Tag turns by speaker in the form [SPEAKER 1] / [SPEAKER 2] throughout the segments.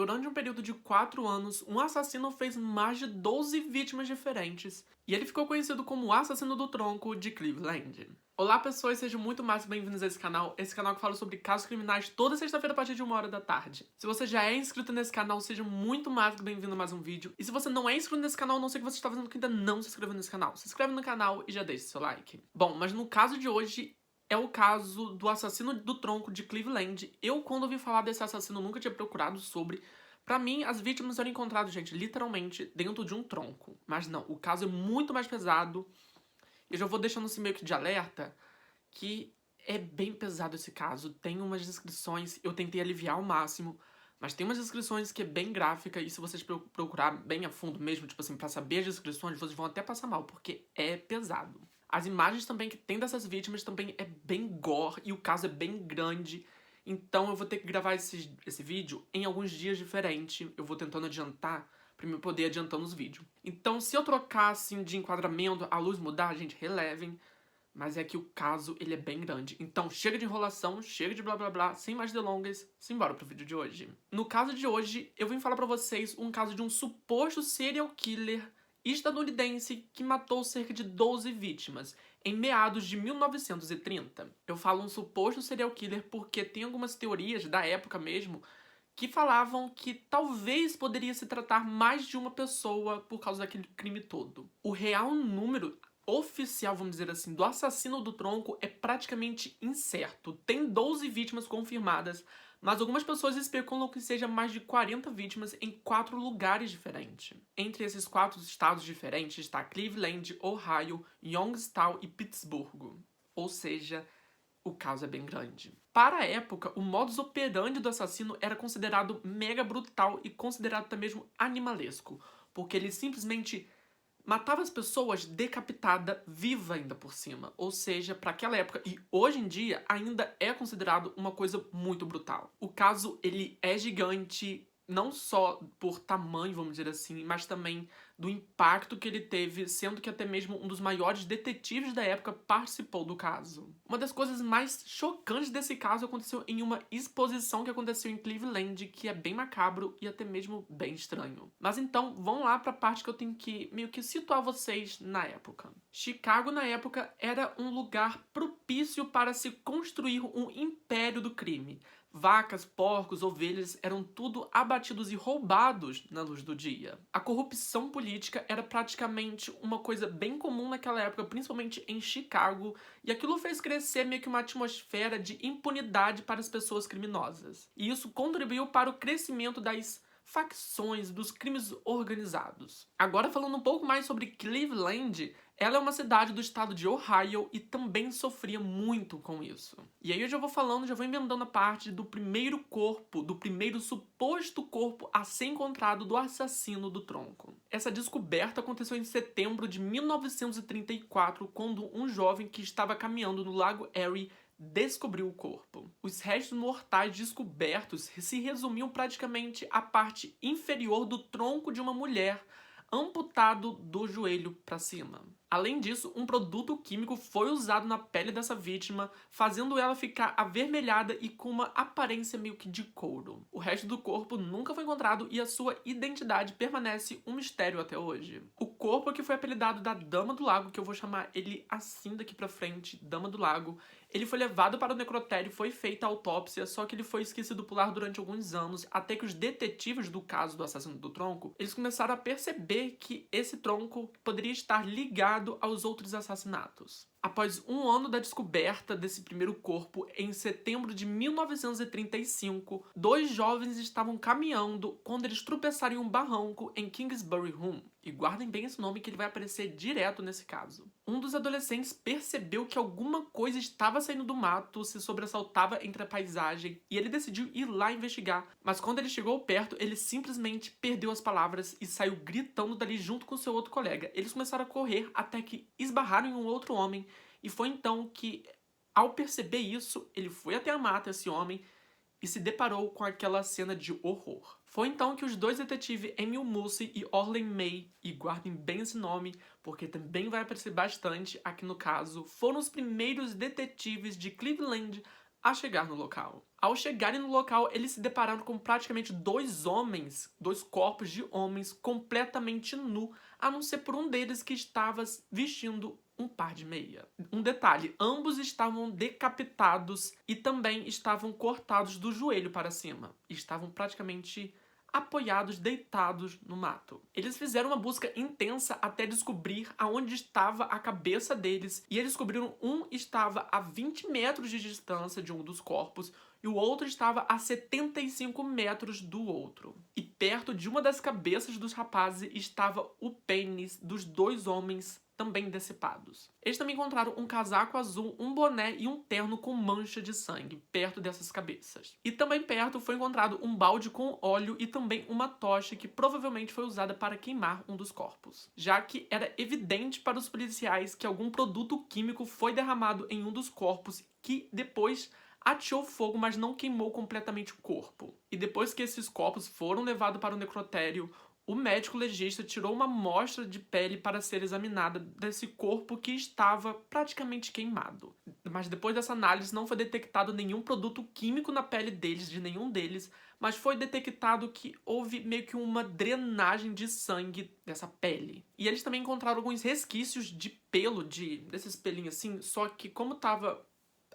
[SPEAKER 1] Durante um período de 4 anos, um assassino fez mais de 12 vítimas diferentes, e ele ficou conhecido como o assassino do tronco de Cleveland. Olá pessoas, sejam muito mais bem-vindos a esse canal que fala sobre casos criminais toda sexta-feira a partir de 1h da tarde. Se você já é inscrito nesse canal, seja muito mais bem-vindo a mais um vídeo. E se você não é inscrito nesse canal, não sei o que você está fazendo que ainda não se inscreveu nesse canal. Se inscreve no canal e já deixa seu like. Bom, mas no caso de hoje é o caso do assassino do tronco de Cleveland. Eu, quando ouvi falar desse assassino, nunca tinha procurado sobre. Pra mim, as vítimas eram encontradas, gente, literalmente dentro de um tronco. Mas não, o caso é muito mais pesado. Eu já vou deixando assim meio que de alerta que é bem pesado esse caso. Tem umas descrições, eu tentei aliviar ao máximo, mas tem umas descrições que é bem gráfica e se vocês procurar bem a fundo mesmo, tipo assim, pra saber as descrições, vocês vão até passar mal, porque é pesado. As imagens também que tem dessas vítimas também é bem gore e o caso é bem grande. Então eu vou ter que gravar esse vídeo em alguns dias diferentes. Eu vou tentando adiantar pra eu poder adiantando os vídeos. Então se eu trocar assim de enquadramento, a luz mudar, gente, relevem. Mas é que o caso, ele é bem grande. Então chega de enrolação, chega de blá blá blá, sem mais delongas, simbora pro vídeo de hoje. No caso de hoje, eu vim falar pra vocês um caso de um suposto serial killer estadunidense que matou cerca de 12 vítimas em meados de 1930. Eu falo um suposto serial killer porque tem algumas teorias da época mesmo que falavam que talvez poderia se tratar mais de uma pessoa por causa daquele crime todo. O real número oficial, vamos dizer assim, do assassino do tronco é praticamente incerto. Tem 12 vítimas confirmadas, mas algumas pessoas especulam que seja mais de 40 vítimas em 4 lugares diferentes. Entre esses 4 estados diferentes está Cleveland, Ohio, Youngstown e Pittsburgh. Ou seja, o caso é bem grande. Para a época, o modus operandi do assassino era considerado mega brutal e considerado até mesmo animalesco, porque ele simplesmente matava as pessoas decapitada, viva ainda por cima. Ou seja, para aquela época e hoje em dia ainda é considerado uma coisa muito brutal. O caso, ele é gigante, não só por tamanho, vamos dizer assim, mas também do impacto que ele teve, sendo que até mesmo um dos maiores detetives da época participou do caso. Uma das coisas mais chocantes desse caso aconteceu em uma exposição que aconteceu em Cleveland, que é bem macabro e até mesmo bem estranho. Mas então, vamos lá pra parte que eu tenho que meio que situar vocês na época. Chicago, na época, era um lugar propício para se construir um império do crime. Vacas, porcos, ovelhas eram tudo abatidos e roubados na luz do dia. A corrupção política era praticamente uma coisa bem comum naquela época, principalmente em Chicago, e aquilo fez crescer meio que uma atmosfera de impunidade para as pessoas criminosas. E isso contribuiu para o crescimento das facções, dos crimes organizados. Agora falando um pouco mais sobre Cleveland, ela é uma cidade do estado de Ohio e também sofria muito com isso. E aí eu já vou emendando a parte do primeiro corpo, do primeiro suposto corpo a ser encontrado do assassino do tronco. Essa descoberta aconteceu em setembro de 1934, quando um jovem que estava caminhando no Lago Erie descobriu o corpo. Os restos mortais descobertos se resumiam praticamente à parte inferior do tronco de uma mulher, amputado do joelho para cima. Além disso, um produto químico foi usado na pele dessa vítima, fazendo ela ficar avermelhada e com uma aparência meio que de couro. O resto do corpo nunca foi encontrado e a sua identidade permanece um mistério até hoje. O corpo que foi apelidado da Dama do Lago, que eu vou chamar ele assim daqui pra frente, Dama do Lago, ele foi levado para o necrotério e foi feita a autópsia, só que ele foi esquecido por lá durante alguns anos, até que os detetives do caso do assassino do tronco, eles começaram a perceber que esse tronco poderia estar ligado aos outros assassinatos. Após um ano da descoberta desse primeiro corpo, em setembro de 1935, 2 jovens estavam caminhando quando eles tropeçaram em um barranco em Kingsbury Run. E guardem bem esse nome que ele vai aparecer direto nesse caso. Um dos adolescentes percebeu que alguma coisa estava saindo do mato, se sobressaltava entre a paisagem, e ele decidiu ir lá investigar. Mas quando ele chegou perto, ele simplesmente perdeu as palavras e saiu gritando dali junto com seu outro colega. Eles começaram a correr até que esbarraram em um outro homem, e foi então que, ao perceber isso, ele foi até a mata, esse homem, e se deparou com aquela cena de horror. Foi então que os 2 detetives Emil Musse e Orlen May, e guardem bem esse nome, porque também vai aparecer bastante aqui no caso, foram os primeiros detetives de Cleveland a chegar no local. Ao chegarem no local, eles se depararam com praticamente dois corpos de homens completamente nu, a não ser por um deles que estava vestindo um par de meia. Um detalhe, ambos estavam decapitados e também estavam cortados do joelho para cima. Estavam praticamente apoiados, deitados no mato. Eles fizeram uma busca intensa até descobrir aonde estava a cabeça deles, e eles descobriram um estava a 20 metros de distância de um dos corpos e o outro estava a 75 metros do outro. E perto de uma das cabeças dos rapazes estava o pênis dos dois homens também decepados. Eles também encontraram um casaco azul, um boné e um terno com mancha de sangue perto dessas cabeças. E também perto foi encontrado um balde com óleo e também uma tocha que provavelmente foi usada para queimar um dos corpos, já que era evidente para os policiais que algum produto químico foi derramado em um dos corpos que depois ateou fogo, mas não queimou completamente o corpo. E depois que esses corpos foram levados para o necrotério, o médico legista tirou uma amostra de pele para ser examinada desse corpo que estava praticamente queimado. Mas depois dessa análise não foi detectado nenhum produto químico na pele deles, de nenhum deles, mas foi detectado que houve meio que uma drenagem de sangue dessa pele. E eles também encontraram alguns resquícios de pelo, desses pelinhos assim, só que como estava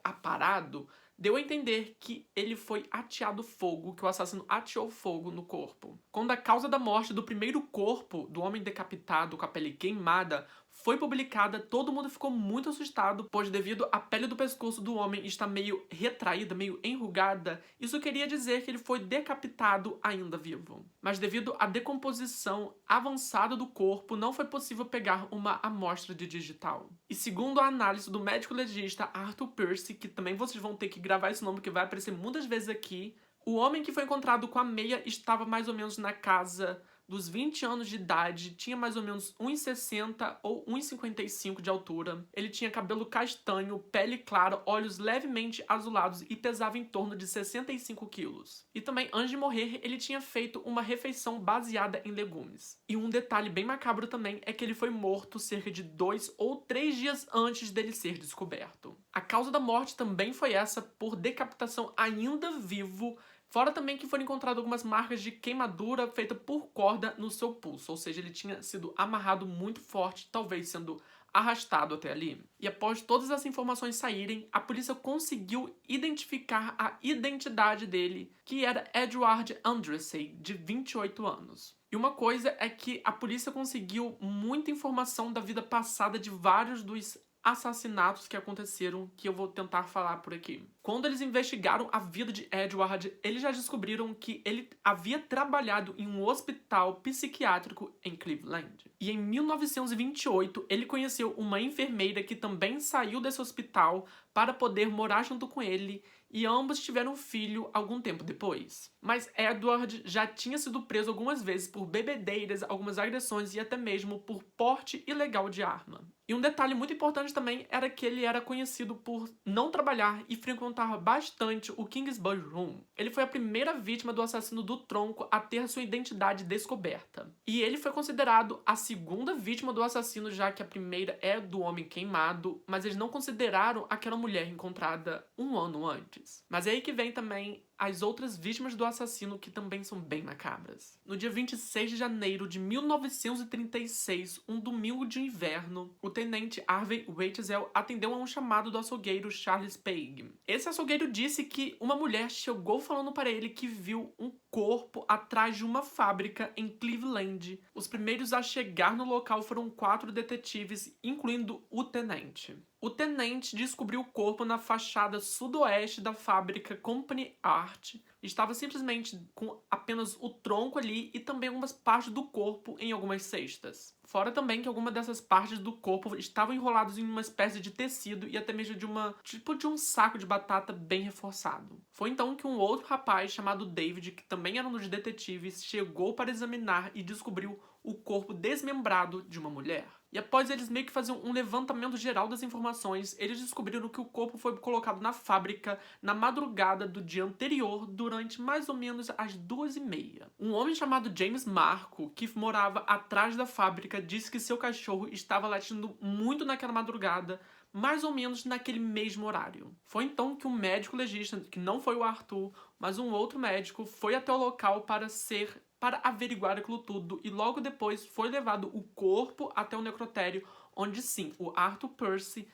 [SPEAKER 1] aparado, deu a entender que ele foi ateado fogo, que o assassino ateou fogo no corpo. Quando a causa da morte do primeiro corpo do homem decapitado com a pele queimada foi publicada, todo mundo ficou muito assustado, pois devido à pele do pescoço do homem estar meio retraída, meio enrugada, isso queria dizer que ele foi decapitado ainda vivo. Mas devido à decomposição avançada do corpo, não foi possível pegar uma amostra de digital. E segundo a análise do médico legista Arthur Pierce, que também vocês vão ter que gravar esse nome que vai aparecer muitas vezes aqui, o homem que foi encontrado com a meia estava mais ou menos na casa dos 20 anos de idade, tinha mais ou menos 1,60 ou 1,55 de altura. Ele tinha cabelo castanho, pele clara, olhos levemente azulados e pesava em torno de 65 quilos. E também, antes de morrer, ele tinha feito uma refeição baseada em legumes. E um detalhe bem macabro também é que ele foi morto cerca de 2 ou 3 dias antes dele ser descoberto. A causa da morte também foi essa, por decapitação ainda vivo. Fora também que foram encontradas algumas marcas de queimadura feita por corda no seu pulso, ou seja, ele tinha sido amarrado muito forte, talvez sendo arrastado até ali. E após todas as informações saírem, a polícia conseguiu identificar a identidade dele, que era Edward Andrassey, de 28 anos. E uma coisa é que a polícia conseguiu muita informação da vida passada de vários dos assassinatos que aconteceram, que eu vou tentar falar por aqui. Quando eles investigaram a vida de Edward, eles já descobriram que ele havia trabalhado em um hospital psiquiátrico em Cleveland. E em 1928, ele conheceu uma enfermeira que também saiu desse hospital para poder morar junto com ele, e ambos tiveram um filho algum tempo depois. Mas Edward já tinha sido preso algumas vezes por bebedeiras, algumas agressões e até mesmo por porte ilegal de arma. E um detalhe muito importante também era que ele era conhecido por não trabalhar e frequentar bastante o Kingsbury Room. Ele foi a primeira vítima do assassino do tronco a ter sua identidade descoberta. E ele foi considerado a segunda vítima do assassino, já que a primeira é do homem queimado, mas eles não consideraram aquela mulher encontrada um ano antes. Mas é aí que vem também as outras vítimas do assassino, que também são bem macabras. No dia 26 de janeiro de 1936, um domingo de inverno, o tenente Harvey Wetzel atendeu a um chamado do açougueiro Charles Paig. Esse açougueiro disse que uma mulher chegou falando para ele que viu um corpo atrás de uma fábrica em Cleveland. Os primeiros a chegar no local foram 4 detetives, incluindo o tenente. O tenente descobriu o corpo na fachada sudoeste da fábrica Company Art. Estava simplesmente com apenas o tronco ali e também algumas partes do corpo em algumas cestas. Fora também que algumas dessas partes do corpo estavam enroladas em uma espécie de tecido e até mesmo de um saco de batata bem reforçado. Foi então que um outro rapaz chamado David, que também era um dos detetives, chegou para examinar e descobriu o corpo desmembrado de uma mulher. E após eles meio que faziam um levantamento geral das informações, eles descobriram que o corpo foi colocado na fábrica na madrugada do dia anterior, durante mais ou menos as 2h30. Um homem chamado James Marco, que morava atrás da fábrica, disse que seu cachorro estava latindo muito naquela madrugada, mais ou menos naquele mesmo horário. Foi então que um médico legista, que não foi o Arthur, mas um outro médico, foi até o local para averiguar aquilo tudo, e logo depois foi levado o corpo até o necrotério, onde sim, o Arthur Percy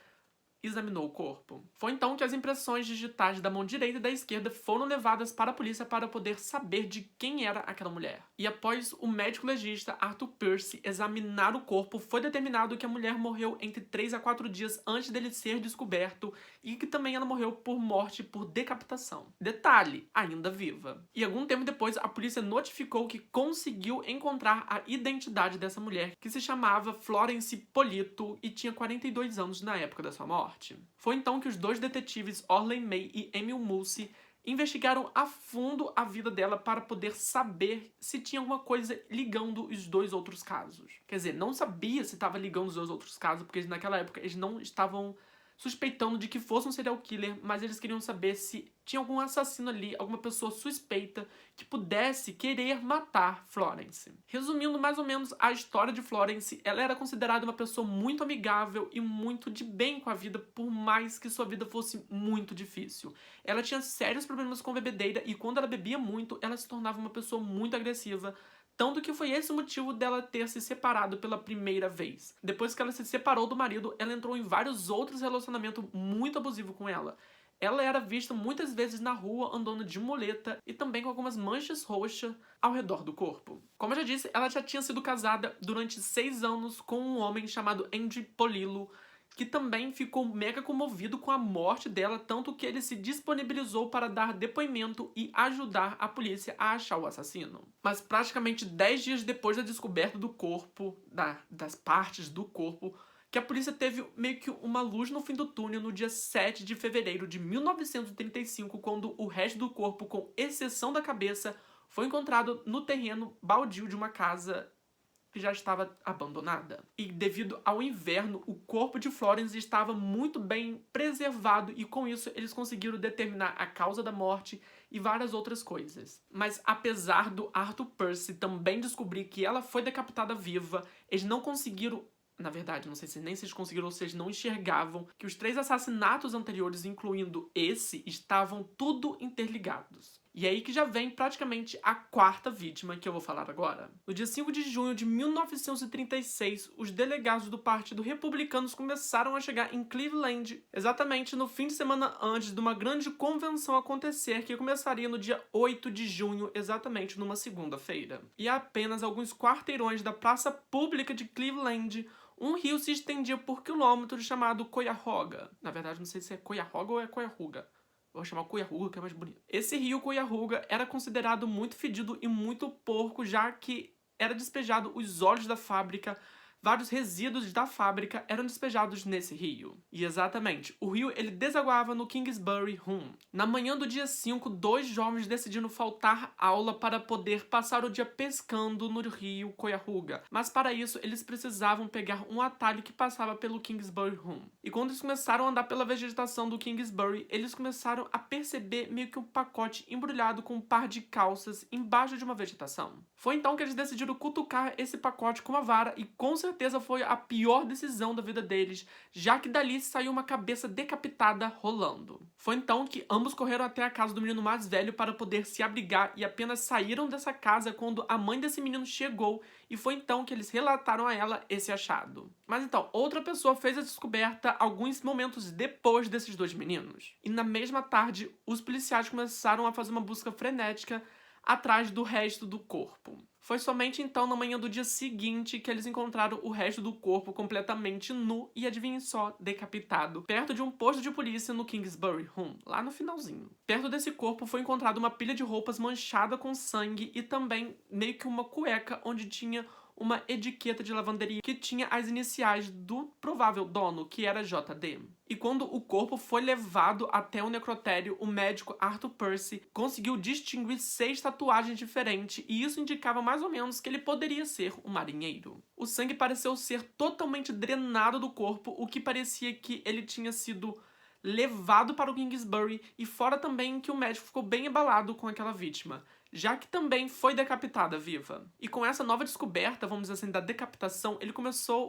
[SPEAKER 1] examinou o corpo. Foi então que as impressões digitais da mão direita e da esquerda foram levadas para a polícia para poder saber de quem era aquela mulher. E após o médico legista Arthur Percy examinar o corpo, foi determinado que a mulher morreu entre 3 a 4 dias antes dele ser descoberto e que também ela morreu por morte por decapitação. Detalhe, ainda viva. E algum tempo depois, a polícia notificou que conseguiu encontrar a identidade dessa mulher, que se chamava Florence Polito e tinha 42 anos na época da sua morte. Foi então que os dois detetives Orley May e Emil Mulsey investigaram a fundo a vida dela para poder saber se tinha alguma coisa ligando os dois outros casos. Quer dizer, não sabia se estava ligando os dois outros casos, porque naquela época eles não estavam suspeitando de que fosse um serial killer, mas eles queriam saber se tinha algum assassino ali, alguma pessoa suspeita que pudesse querer matar Florence. Resumindo mais ou menos a história de Florence, ela era considerada uma pessoa muito amigável e muito de bem com a vida, por mais que sua vida fosse muito difícil. Ela tinha sérios problemas com bebedeira e quando ela bebia muito, ela se tornava uma pessoa muito agressiva, tanto que foi esse o motivo dela ter se separado pela primeira vez. Depois que ela se separou do marido, ela entrou em vários outros relacionamentos muito abusivos com ela. Ela era vista muitas vezes na rua andando de muleta e também com algumas manchas roxas ao redor do corpo. Como eu já disse, ela já tinha sido casada durante 6 anos com um homem chamado Andy Polillo, que também ficou mega comovido com a morte dela, tanto que ele se disponibilizou para dar depoimento e ajudar a polícia a achar o assassino. Mas praticamente 10 dias depois da descoberta do corpo, das partes do corpo, que a polícia teve meio que uma luz no fim do túnel no dia 7 de fevereiro de 1935, quando o resto do corpo, com exceção da cabeça, foi encontrado no terreno baldio de uma casa que já estava abandonada. E devido ao inverno, o corpo de Florence estava muito bem preservado e com isso eles conseguiram determinar a causa da morte e várias outras coisas. Mas apesar do Arthur Percy também descobrir que ela foi decapitada viva, eles não conseguiram. Na verdade, não sei se nem vocês conseguiram ou vocês não enxergavam que os 3 assassinatos anteriores, incluindo esse, estavam tudo interligados. E é aí que já vem praticamente a 4ª vítima que eu vou falar agora. No dia 5 de junho de 1936, os delegados do Partido Republicano começaram a chegar em Cleveland, exatamente no fim de semana antes de uma grande convenção acontecer, que começaria no dia 8 de junho, exatamente numa segunda-feira. E a apenas alguns quarteirões da praça pública de Cleveland, um rio se estendia por quilômetros chamado Cuyahoga. Na verdade, não sei se é Cuyahoga ou é Cuyahoga. Vou chamar Cuyahoga, que é mais bonito. Esse rio Cuyahoga era considerado muito fedido e muito porco, já que era despejado os óleos da fábrica, vários resíduos da fábrica eram despejados nesse rio. E exatamente, o rio ele desaguava no Kingsbury Run. Na manhã do dia 5, 2 jovens decidiram faltar aula para poder passar o dia pescando no rio Cuyahoga. Mas para isso, eles precisavam pegar um atalho que passava pelo Kingsbury Run. E quando eles começaram a andar pela vegetação do Kingsbury, eles começaram a perceber meio que um pacote embrulhado com um par de calças embaixo de uma vegetação. Foi então que eles decidiram cutucar esse pacote com uma vara e com certeza foi a pior decisão da vida deles, já que dali saiu uma cabeça decapitada rolando. Foi então que ambos correram até a casa do menino mais velho para poder se abrigar e apenas saíram dessa casa quando a mãe desse menino chegou e foi então que eles relataram a ela esse achado. Mas então, outra pessoa fez a descoberta alguns momentos depois desses 2 meninos. E na mesma tarde, os policiais começaram a fazer uma busca frenética atrás do resto do corpo. Foi somente então na manhã do dia seguinte que eles encontraram o resto do corpo completamente nu e, adivinhem só, decapitado, perto de um posto de polícia no Kingsbury Run, lá no finalzinho. Perto desse corpo foi encontrada uma pilha de roupas manchada com sangue e também meio que uma cueca onde tinha uma etiqueta de lavanderia que tinha as iniciais do provável dono, que era JD. E quando o corpo foi levado até o necrotério, o médico Arthur Percy conseguiu distinguir 6 tatuagens diferentes e isso indicava mais ou menos que ele poderia ser um marinheiro. O sangue pareceu ser totalmente drenado do corpo, o que parecia que ele tinha sido levado para o Kingsbury e fora também que o médico ficou bem abalado com aquela vítima. já que também foi decapitada viva. E com essa nova descoberta, vamos dizer assim, da decapitação,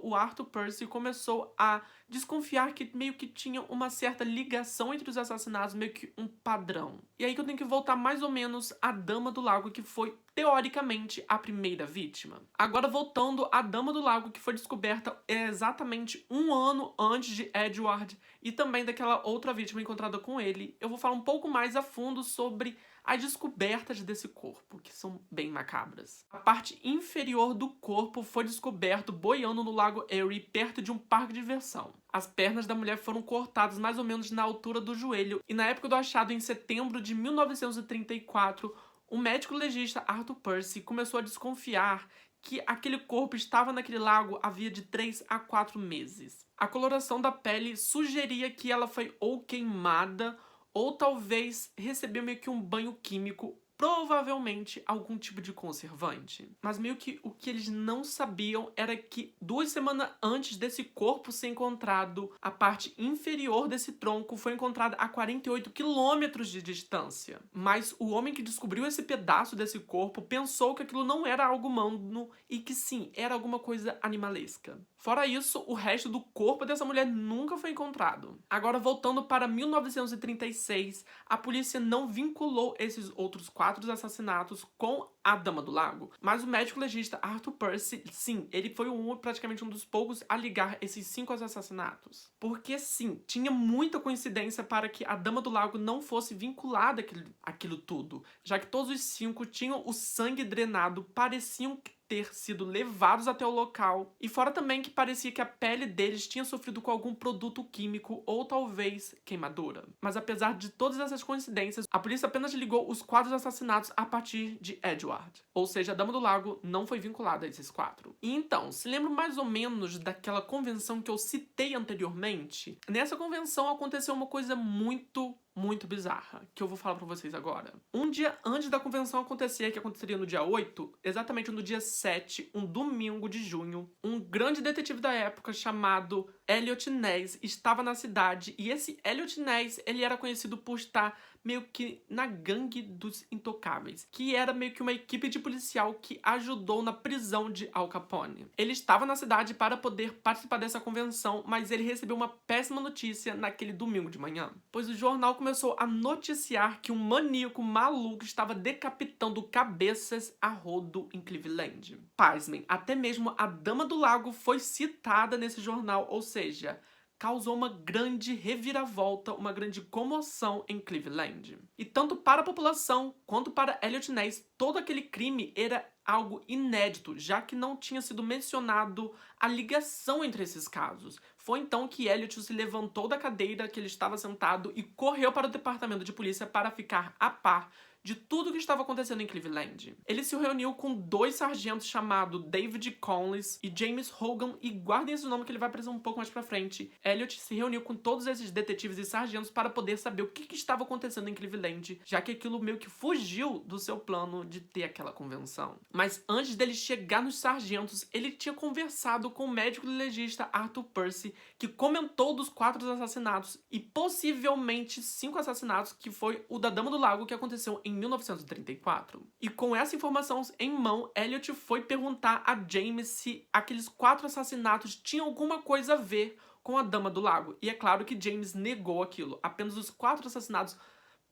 [SPEAKER 1] o Arthur Percy começou a desconfiar que meio que tinha uma certa ligação entre os assassinatos, meio que um padrão. E aí que eu tenho que voltar mais ou menos à Dama do Lago, que foi, teoricamente, a primeira vítima. Agora, voltando à Dama do Lago, que foi descoberta exatamente 1 ano antes de Edward e também daquela outra vítima encontrada com ele, eu vou falar um pouco mais a fundo sobre as descobertas desse corpo, que são bem macabras. A parte inferior do corpo foi descoberto boiando no Lago Erie, perto de um parque de diversão. As pernas da mulher foram cortadas mais ou menos na altura do joelho, e na época do achado, em setembro de 1934, o médico legista Arthur Percy começou a desconfiar que aquele corpo estava naquele lago havia de 3 a 4 meses. A coloração da pele sugeria que ela foi ou queimada ou talvez recebeu meio que um banho químico, provavelmente algum tipo de conservante. Mas meio que o que eles não sabiam era que 2 semanas antes desse corpo ser encontrado, a parte inferior desse tronco foi encontrada a 48 quilômetros de distância. Mas o homem que descobriu esse pedaço desse corpo pensou que aquilo não era algo humano e que sim, era alguma coisa animalesca. Fora isso, o resto do corpo dessa mulher nunca foi encontrado. Agora, voltando para 1936, a polícia não vinculou esses outros 4 assassinatos com a Dama do Lago, mas o médico legista Arthur Percy, sim, ele foi praticamente um dos poucos a ligar esses 5 assassinatos. Porque, sim, tinha muita coincidência para que a Dama do Lago não fosse vinculada àquilo tudo, já que todos os 5 tinham o sangue drenado, pareciam ter sido levados até o local, e fora também que parecia que a pele deles tinha sofrido com algum produto químico ou talvez queimadura. Mas apesar de todas essas coincidências, a polícia apenas ligou os 4 assassinatos a partir de Edward. Ou seja, a Dama do Lago não foi vinculada a esses 4. E então, se lembra mais ou menos daquela convenção que eu citei anteriormente? Nessa convenção aconteceu uma coisa muito bizarra, que eu vou falar pra vocês agora. Um dia antes da convenção acontecer, que aconteceria no dia 8, exatamente no dia 7, um domingo de junho, um grande detetive da época chamado Elliot Ness estava na cidade, e esse Elliot Ness, ele era conhecido por estar meio que na gangue dos intocáveis, que era meio que uma equipe de policial que ajudou na prisão de Al Capone. Ele estava na cidade para poder participar dessa convenção, mas ele recebeu uma péssima notícia naquele domingo de manhã, pois o jornal começou a noticiar que um maníaco maluco estava decapitando cabeças a rodo em Cleveland. Pasmem, até mesmo a Dama do Lago foi citada nesse jornal, ou seja, causou uma grande reviravolta, uma grande comoção em Cleveland. E tanto para a população quanto para Elliot Ness, todo aquele crime era algo inédito, já que não tinha sido mencionado a ligação entre esses casos. Foi então que Elliot se levantou da cadeira que ele estava sentado e correu para o departamento de polícia para ficar a par de tudo o que estava acontecendo em Cleveland. Ele se reuniu com 2 sargentos chamados David Conless e James Hogan, e guardem esse nome que ele vai aparecer um pouco mais pra frente. Elliot se reuniu com todos esses detetives e sargentos para poder saber o que estava acontecendo em Cleveland, já que aquilo meio que fugiu do seu plano de ter aquela convenção. Mas antes dele chegar nos sargentos, ele tinha conversado com o médico legista Arthur Percy, que comentou dos 4 assassinatos e possivelmente 5 assassinatos, que foi o da Dama do Lago, que aconteceu em 1934. E com essa informação em mão, Elliot foi perguntar a James se aqueles 4 assassinatos tinham alguma coisa a ver com a Dama do Lago. E é claro que James negou aquilo. Apenas os 4 assassinatos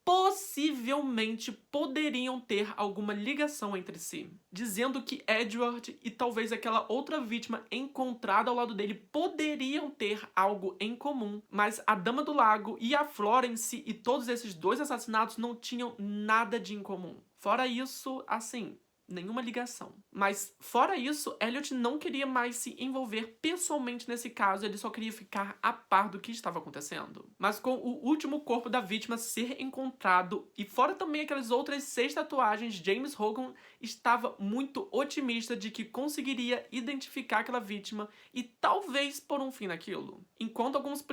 [SPEAKER 1] possivelmente poderiam ter alguma ligação entre si, dizendo que Edward e talvez aquela outra vítima encontrada ao lado dele poderiam ter algo em comum, mas a Dama do Lago e a Florence e todos esses 2 assassinatos não tinham nada de em comum. Fora isso, assim, nenhuma ligação. Mas, fora isso, Elliot não queria mais se envolver pessoalmente nesse caso, ele só queria ficar a par do que estava acontecendo. Mas com o último corpo da vítima ser encontrado, e fora também aquelas outras 6 tatuagens, James Hogan estava muito otimista de que conseguiria identificar aquela vítima e talvez pôr um fim naquilo. Enquanto alguns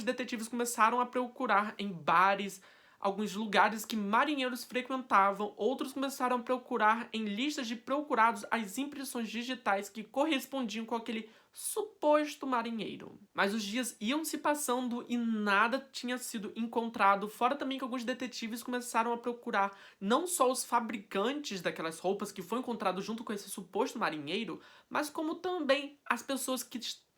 [SPEAKER 1] detetives começaram a procurar em bares, alguns lugares que marinheiros frequentavam, outros começaram a procurar em listas de procurados as impressões digitais que correspondiam com aquele suposto marinheiro. Mas os dias iam se passando e nada tinha sido encontrado, fora também que alguns detetives começaram a procurar não só os fabricantes daquelas roupas que foi encontrado junto com esse suposto marinheiro, mas como também as pessoas que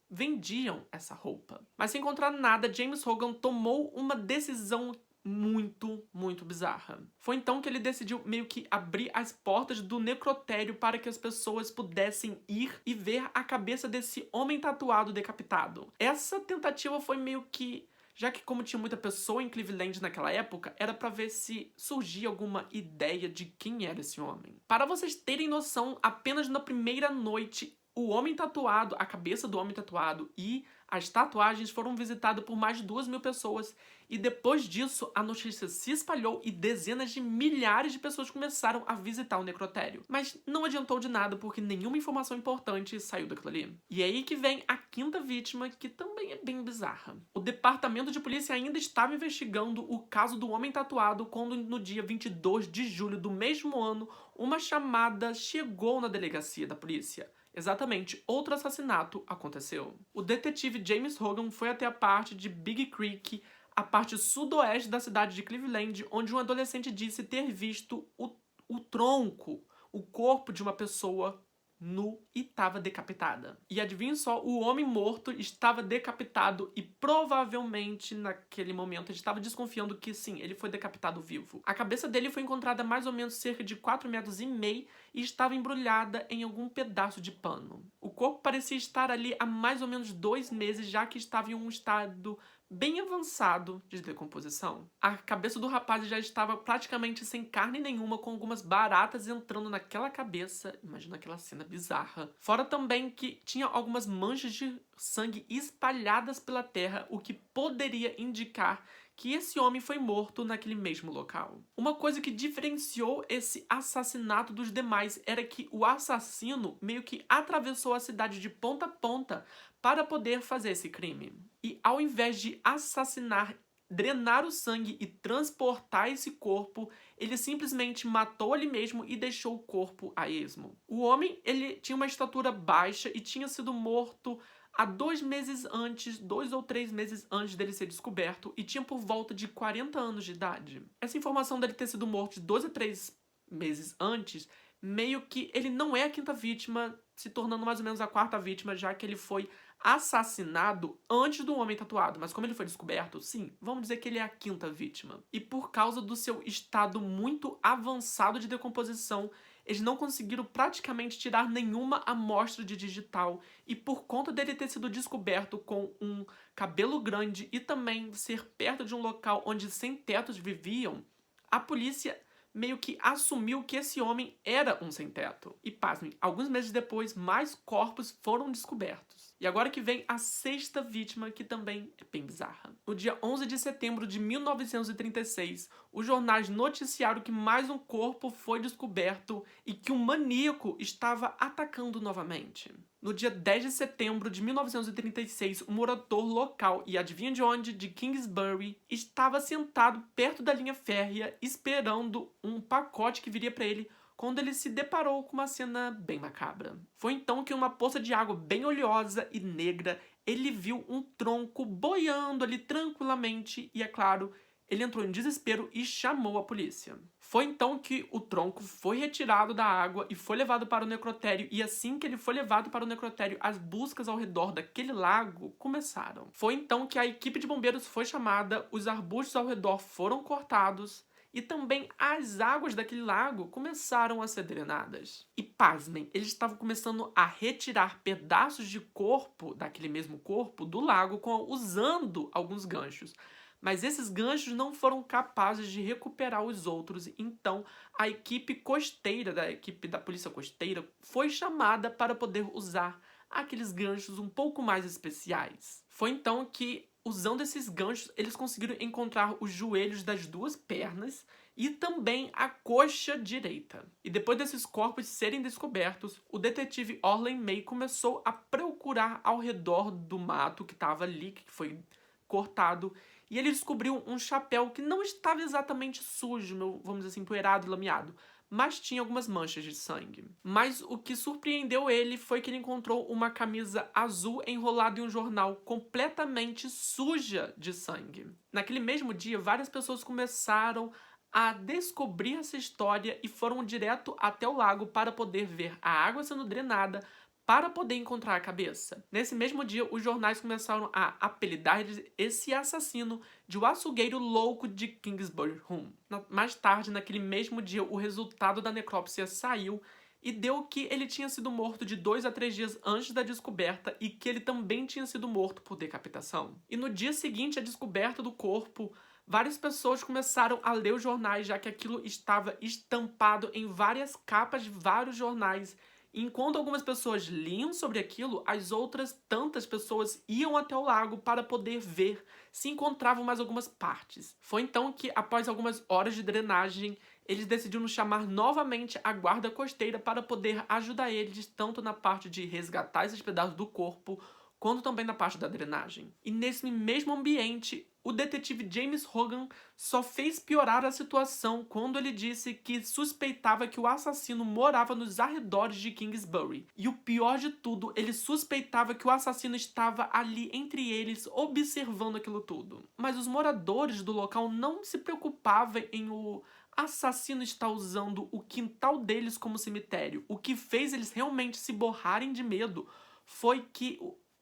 [SPEAKER 1] vendiam essa roupa. Mas sem encontrar nada, James Hogan tomou uma decisão muito bizarra. Foi então que ele decidiu meio que abrir as portas do necrotério para que as pessoas pudessem ir e ver a cabeça desse homem tatuado decapitado. Essa tentativa foi meio que, já que como tinha muita pessoa em Cleveland naquela época, era pra ver se surgia alguma ideia de quem era esse homem. Para vocês terem noção, apenas na primeira noite, o homem tatuado, a cabeça do homem tatuado e as tatuagens foram visitadas por mais de 2.000 pessoas, e depois disso a notícia se espalhou e dezenas de milhares de pessoas começaram a visitar o necrotério. Mas não adiantou de nada porque nenhuma informação importante saiu daquilo ali. E é aí que vem a quinta vítima, que também é bem bizarra. O departamento de polícia ainda estava investigando o caso do homem tatuado quando no dia 22 de julho do mesmo ano, uma chamada chegou na delegacia da polícia. Exatamente, outro assassinato aconteceu. O detetive James Hogan foi até a parte de Big Creek, a parte sudoeste da cidade de Cleveland, onde um adolescente disse ter visto o tronco, o corpo de uma pessoa nu e estava decapitada. E adivinha só, o homem morto estava decapitado e provavelmente naquele momento ele estava desconfiando que sim, ele foi decapitado vivo. A cabeça dele foi encontrada a mais ou menos cerca de 4,5 metros e estava embrulhada em algum pedaço de pano. O corpo parecia estar ali há mais ou menos 2 meses, já que estava em um estado bem avançado de decomposição. A cabeça do rapaz já estava praticamente sem carne nenhuma, com algumas baratas entrando naquela cabeça. Imagina aquela cena bizarra. Fora também que tinha algumas manchas de sangue espalhadas pela terra, o que poderia indicar que esse homem foi morto naquele mesmo local. Uma coisa que diferenciou esse assassinato dos demais era que o assassino meio que atravessou a cidade de ponta a ponta para poder fazer esse crime. E ao invés de assassinar, drenar o sangue e transportar esse corpo, ele simplesmente matou ali mesmo e deixou o corpo a esmo. O homem, ele tinha uma estatura baixa e tinha sido morto há 2 meses antes, 2 ou 3 meses antes dele ser descoberto, e tinha por volta de 40 anos de idade. Essa informação dele ter sido morto de 2 a 3 meses antes, meio que ele não é a quinta vítima, se tornando mais ou menos a quarta vítima, já que ele foi assassinado antes do homem tatuado. Mas como ele foi descoberto, sim, vamos dizer que ele é a quinta vítima. E por causa do seu estado muito avançado de decomposição, eles não conseguiram praticamente tirar nenhuma amostra de digital, e por conta dele ter sido descoberto com um cabelo grande e também ser perto de um local onde sem-tetos viviam, a polícia meio que assumiu que esse homem era um sem-teto. E pasmem, alguns meses depois, mais corpos foram descobertos. E agora que vem a sexta vítima, que também é bem bizarra. No dia 11 de setembro de 1936, os jornais noticiaram que mais um corpo foi descoberto e que um maníaco estava atacando novamente. No dia 10 de setembro de 1936, um morador local, e adivinha de onde? De Kingsbury, estava sentado perto da linha férrea esperando um pacote que viria para ele, quando ele se deparou com uma cena bem macabra. Foi então que, em uma poça de água bem oleosa e negra, ele viu um tronco boiando ali tranquilamente e, é claro, ele entrou em desespero e chamou a polícia. Foi então que o tronco foi retirado da água e foi levado para o necrotério, e assim que ele foi levado para o necrotério, as buscas ao redor daquele lago começaram. Foi então que a equipe de bombeiros foi chamada, os arbustos ao redor foram cortados, e também as águas daquele lago começaram a ser drenadas. E pasmem, eles estavam começando a retirar pedaços de corpo, daquele mesmo corpo, do lago, usando alguns ganchos. Mas esses ganchos não foram capazes de recuperar os outros, então a equipe costeira, da equipe da polícia costeira, foi chamada para poder usar aqueles ganchos um pouco mais especiais. Foi então que, usando esses ganchos, eles conseguiram encontrar os joelhos das 2 pernas e também a coxa direita. E depois desses corpos serem descobertos, o detetive Orley May começou a procurar ao redor do mato que estava ali, que foi cortado, e ele descobriu um chapéu que não estava exatamente sujo, vamos dizer assim, empoeirado e lameado, mas tinha algumas manchas de sangue. Mas o que surpreendeu ele foi que ele encontrou uma camisa azul enrolada em um jornal completamente suja de sangue. Naquele mesmo dia, várias pessoas começaram a descobrir essa história e foram direto até o lago para poder ver a água sendo drenada para poder encontrar a cabeça. Nesse mesmo dia, os jornais começaram a apelidar esse assassino de o açougueiro louco de Kingsbury Home. Mais tarde, naquele mesmo dia, o resultado da necrópsia saiu e deu que ele tinha sido morto de 2 a 3 dias antes da descoberta e que ele também tinha sido morto por decapitação. E no dia seguinte à descoberta do corpo, várias pessoas começaram a ler os jornais, já que aquilo estava estampado em várias capas de vários jornais. E enquanto algumas pessoas liam sobre aquilo, as outras tantas pessoas iam até o lago para poder ver se encontravam mais algumas partes. Foi então que, após algumas horas de drenagem, eles decidiram chamar novamente a guarda costeira para poder ajudar eles tanto na parte de resgatar esses pedaços do corpo, quanto também na parte da drenagem. E nesse mesmo ambiente, o detetive James Hogan só fez piorar a situação quando ele disse que suspeitava que o assassino morava nos arredores de Kingsbury. E o pior de tudo, ele suspeitava que o assassino estava ali entre eles, observando aquilo tudo. Mas os moradores do local não se preocupavam em o assassino estar usando o quintal deles como cemitério. O que fez eles realmente se borrarem de medo foi que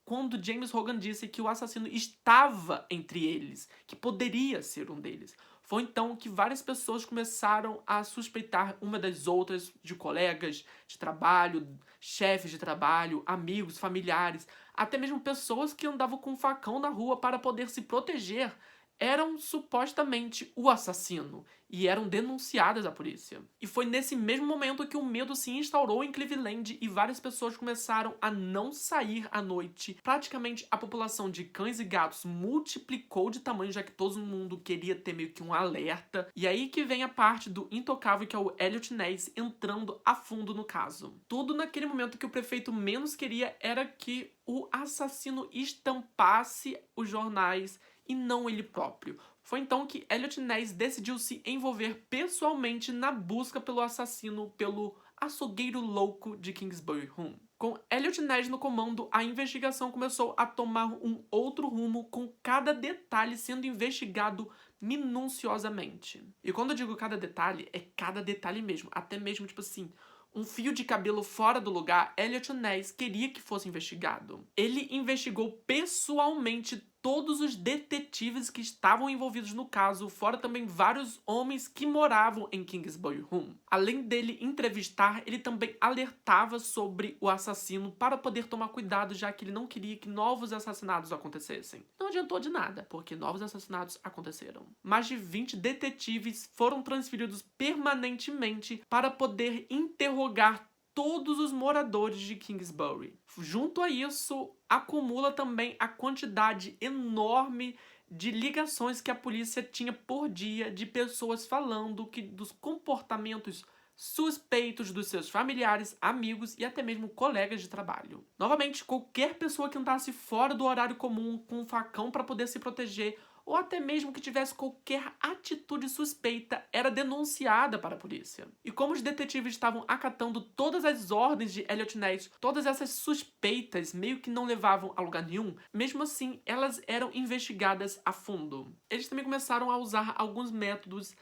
[SPEAKER 1] quando James Hogan disse que o assassino estava entre eles, que poderia ser um deles. Foi então que várias pessoas começaram a suspeitar uma das outras, de colegas de trabalho, chefes de trabalho, amigos, familiares, até mesmo pessoas que andavam com um facão na rua para poder se proteger, eram supostamente o assassino e eram denunciadas à polícia. E foi nesse mesmo momento que o medo se instaurou em Cleveland e várias pessoas começaram a não sair à noite. Praticamente a população de cães e gatos multiplicou de tamanho, já que todo mundo queria ter meio que um alerta. E aí que vem a parte do intocável, que é o Elliot Ness, entrando a fundo no caso. Tudo naquele momento que o prefeito menos queria era que o assassino estampasse os jornais e não ele próprio. Foi então que Elliot Ness decidiu se envolver pessoalmente na busca pelo assassino, pelo açougueiro louco de Kingsbury Home. Com Elliot Ness no comando, a investigação começou a tomar um outro rumo, com cada detalhe sendo investigado minuciosamente. E quando eu digo cada detalhe, é cada detalhe mesmo. Até mesmo, tipo assim, um fio de cabelo fora do lugar, Elliot Ness queria que fosse investigado. Ele investigou pessoalmente todos os detetives que estavam envolvidos no caso, fora também vários homens que moravam em Kingsbury Home. Além dele entrevistar, ele também alertava sobre o assassino para poder tomar cuidado, já que ele não queria que novos assassinatos acontecessem. Não adiantou de nada, porque novos assassinatos aconteceram. Mais de 20 detetives foram transferidos permanentemente para poder interrogar todos os moradores de Kingsbury. Junto a isso, acumula também a quantidade enorme de ligações que a polícia tinha por dia de pessoas falando que dos comportamentos suspeitos dos seus familiares, amigos e até mesmo colegas de trabalho. Novamente, qualquer pessoa que andasse fora do horário comum com um facão para poder se proteger ou até mesmo que tivesse qualquer atitude suspeita, era denunciada para a polícia. E como os detetives estavam acatando todas as ordens de Elliot Ness, todas essas suspeitas meio que não levavam a lugar nenhum, mesmo assim, elas eram investigadas a fundo. Eles também começaram a usar alguns métodos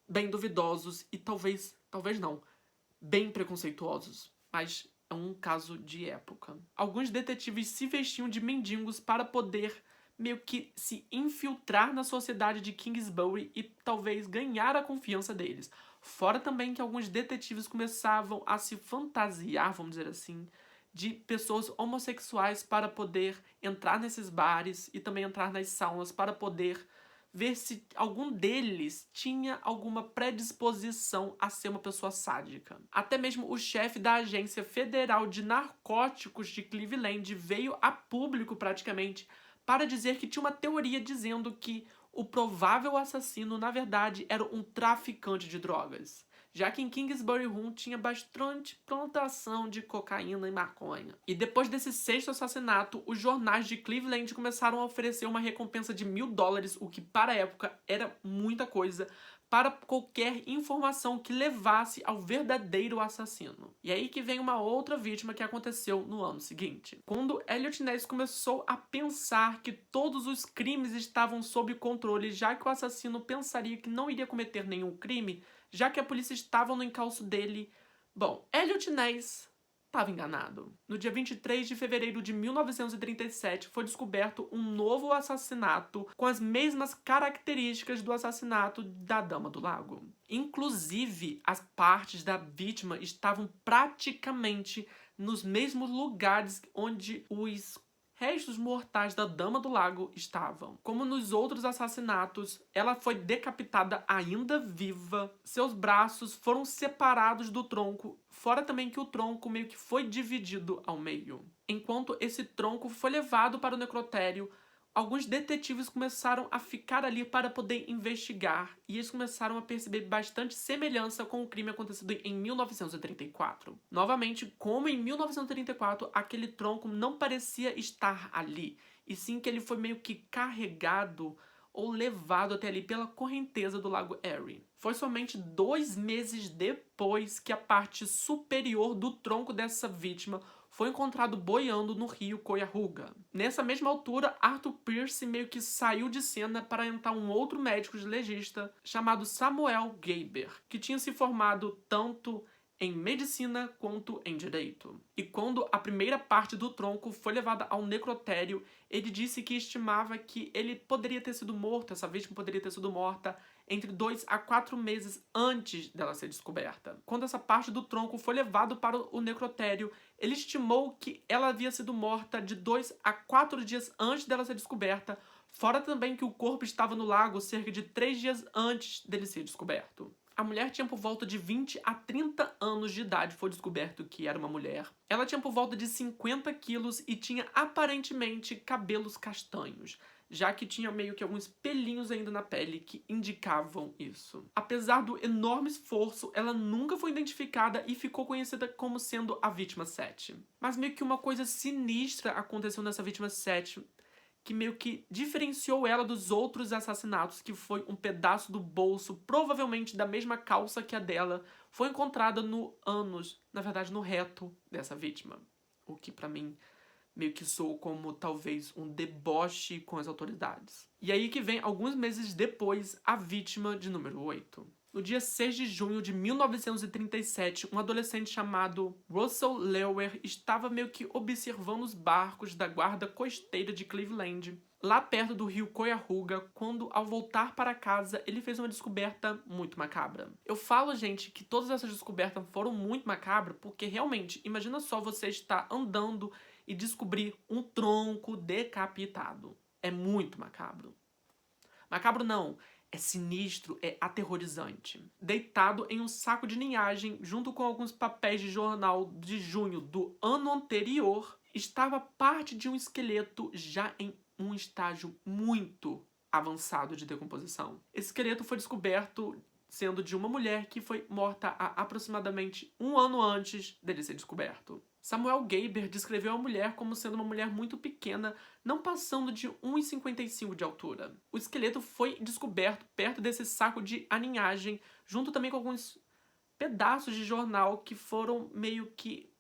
[SPEAKER 1] bem duvidosos e talvez não, bem preconceituosos. Mas é um caso de época. Alguns detetives se vestiam de mendigos para poder meio que se infiltrar na sociedade de Kingsbury e talvez ganhar a confiança deles. Fora também que alguns detetives começavam a se fantasiar, vamos dizer assim, de pessoas homossexuais para poder entrar nesses bares e também entrar nas saunas para poder ver se algum deles tinha alguma predisposição a ser uma pessoa sádica. Até mesmo o chefe da Agência Federal de Narcóticos de Cleveland veio a público praticamente para dizer que tinha uma teoria dizendo que o provável assassino, na verdade, era um traficante de drogas. já que em Kingsbury Run tinha bastante plantação de cocaína e maconha. E depois desse sexto assassinato, os jornais de Cleveland começaram a oferecer uma recompensa de $1000, o que para a época era muita coisa, para qualquer informação que levasse ao verdadeiro assassino. E aí que vem uma outra vítima que aconteceu no ano seguinte. Quando Elliot Ness começou a pensar que todos os crimes estavam sob controle, já que o assassino pensaria que não iria cometer nenhum crime, já que a polícia estava no encalço dele. Bom, Elliot Ness estava enganado. No dia 23 de fevereiro de 1937, foi descoberto um novo assassinato com as mesmas características do assassinato da Dama do Lago. Inclusive, as partes da vítima estavam praticamente nos mesmos lugares onde os restos mortais da Dama do Lago estavam. Como nos outros assassinatos, ela foi decapitada ainda viva, seus braços foram separados do tronco, fora também que o tronco meio que foi dividido ao meio. Enquanto esse tronco foi levado para o necrotério, alguns detetives começaram a ficar ali para poder investigar e eles começaram a perceber bastante semelhança com o crime acontecido em 1934. Novamente, como em 1934, aquele tronco não parecia estar ali, e sim que ele foi meio que carregado ou levado até ali pela correnteza do Lago Erie. Foi somente 2 meses depois que a parte superior do tronco dessa vítima foi encontrado boiando no rio Cuyahoga. Nessa mesma altura, Arthur Pierce meio que saiu de cena para entrar um outro médico legista chamado Samuel Gaber, que tinha se formado tanto em medicina quanto em direito. E quando a primeira parte do tronco foi levada ao necrotério, ele disse que estimava que ele poderia ter sido morto, essa vítima poderia ter sido morta entre 2 a 4 meses antes dela ser descoberta. Quando essa parte do tronco foi levado para o necrotério, ele estimou que ela havia sido morta de 2 a 4 dias antes dela ser descoberta, fora também que o corpo estava no lago cerca de 3 dias antes dele ser descoberto. A mulher tinha por volta de 20 a 30 anos de idade, foi descoberto que era uma mulher. Ela tinha por volta de 50 quilos e tinha aparentemente cabelos castanhos, já que tinha meio que alguns pelinhos ainda na pele que indicavam isso. Apesar do enorme esforço, ela nunca foi identificada e ficou conhecida como sendo a vítima 7. Mas meio que uma coisa sinistra aconteceu nessa vítima 7, que meio que diferenciou ela dos outros assassinatos, que foi um pedaço do bolso, provavelmente da mesma calça que a dela, foi encontrada no ânus, na verdade no reto dessa vítima. O que pra mim meio que soou como talvez um deboche com as autoridades. E aí que vem, alguns meses depois, a vítima de número 8. No dia 6 de junho de 1937, um adolescente chamado Russell Lewer estava meio que observando os barcos da guarda costeira de Cleveland, lá perto do rio Cuyahoga, quando, ao voltar para casa, ele fez uma descoberta muito macabra. Eu falo, gente, que todas essas descobertas foram muito macabras, porque realmente, imagina só você estar andando e descobrir um tronco decapitado. É muito macabro. Macabro não, é sinistro, é aterrorizante. Deitado em um saco de ninhagem, junto com alguns papéis de jornal de junho do ano anterior, estava parte de um esqueleto já em um estágio muito avançado de decomposição. Esse esqueleto foi descoberto sendo de uma mulher que foi morta há aproximadamente 1 ano antes dele ser descoberto. Samuel Gaber descreveu a mulher como sendo uma mulher muito pequena, não passando de 1,55 de altura. O esqueleto foi descoberto perto desse saco de aninhagem, junto também com alguns pedaços de jornal que foram meio que...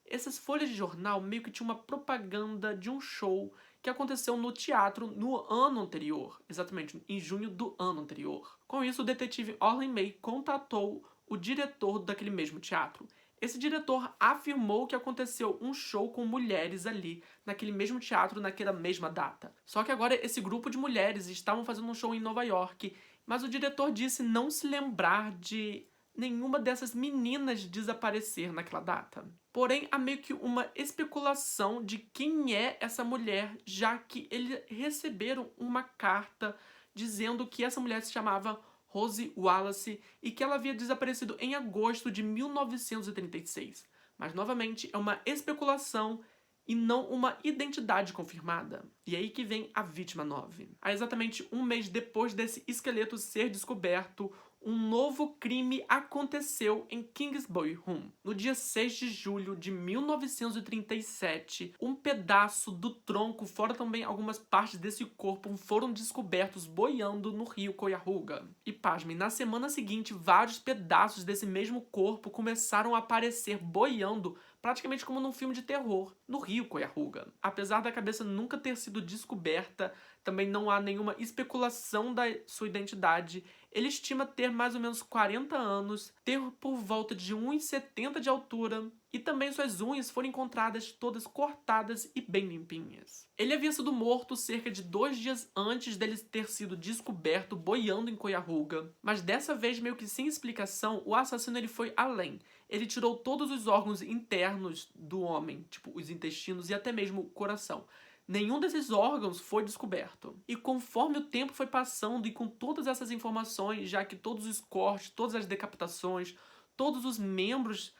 [SPEAKER 1] Essas folhas de jornal meio que tinham uma propaganda de um show que aconteceu no teatro no ano anterior, exatamente em junho do ano anterior. Com isso, o detetive Orlin May contatou o diretor daquele mesmo teatro. Esse diretor afirmou que aconteceu um show com mulheres ali, naquele mesmo teatro, naquela mesma data. Só que agora esse grupo de mulheres estavam fazendo um show em Nova York, mas o diretor disse não se lembrar de nenhuma dessas meninas desaparecer naquela data. Porém, há meio que uma especulação de quem é essa mulher, já que eles receberam uma carta dizendo que essa mulher se chamava Rosie Wallace e que ela havia desaparecido em agosto de 1936. Mas, novamente, é uma especulação e não uma identidade confirmada. E aí que vem a vítima 9. Há exatamente 1 mês depois desse esqueleto ser descoberto, um novo crime aconteceu em Kingsbury Home. No dia 6 de julho de 1937, um pedaço do tronco, fora também algumas partes desse corpo, foram descobertos boiando no rio Cuyahoga. E pasmem, na semana seguinte, vários pedaços desse mesmo corpo começaram a aparecer boiando, praticamente como num filme de terror, no rio Cuyahoga. Apesar da cabeça nunca ter sido descoberta, também não há nenhuma especulação da sua identidade. Ele estima ter mais ou menos 40 anos, ter por volta de 1,70 de altura, e também suas unhas foram encontradas todas cortadas e bem limpinhas. Ele havia sido morto cerca de 2 dias antes dele ter sido descoberto boiando em Cuyahoga, mas dessa vez, meio que sem explicação, o assassino ele foi além. Ele tirou todos os órgãos internos do homem, tipo os intestinos e até mesmo o coração. Nenhum desses órgãos foi descoberto. E conforme o tempo foi passando e com todas essas informações, já que todos os cortes, todas as decapitações, todos os membros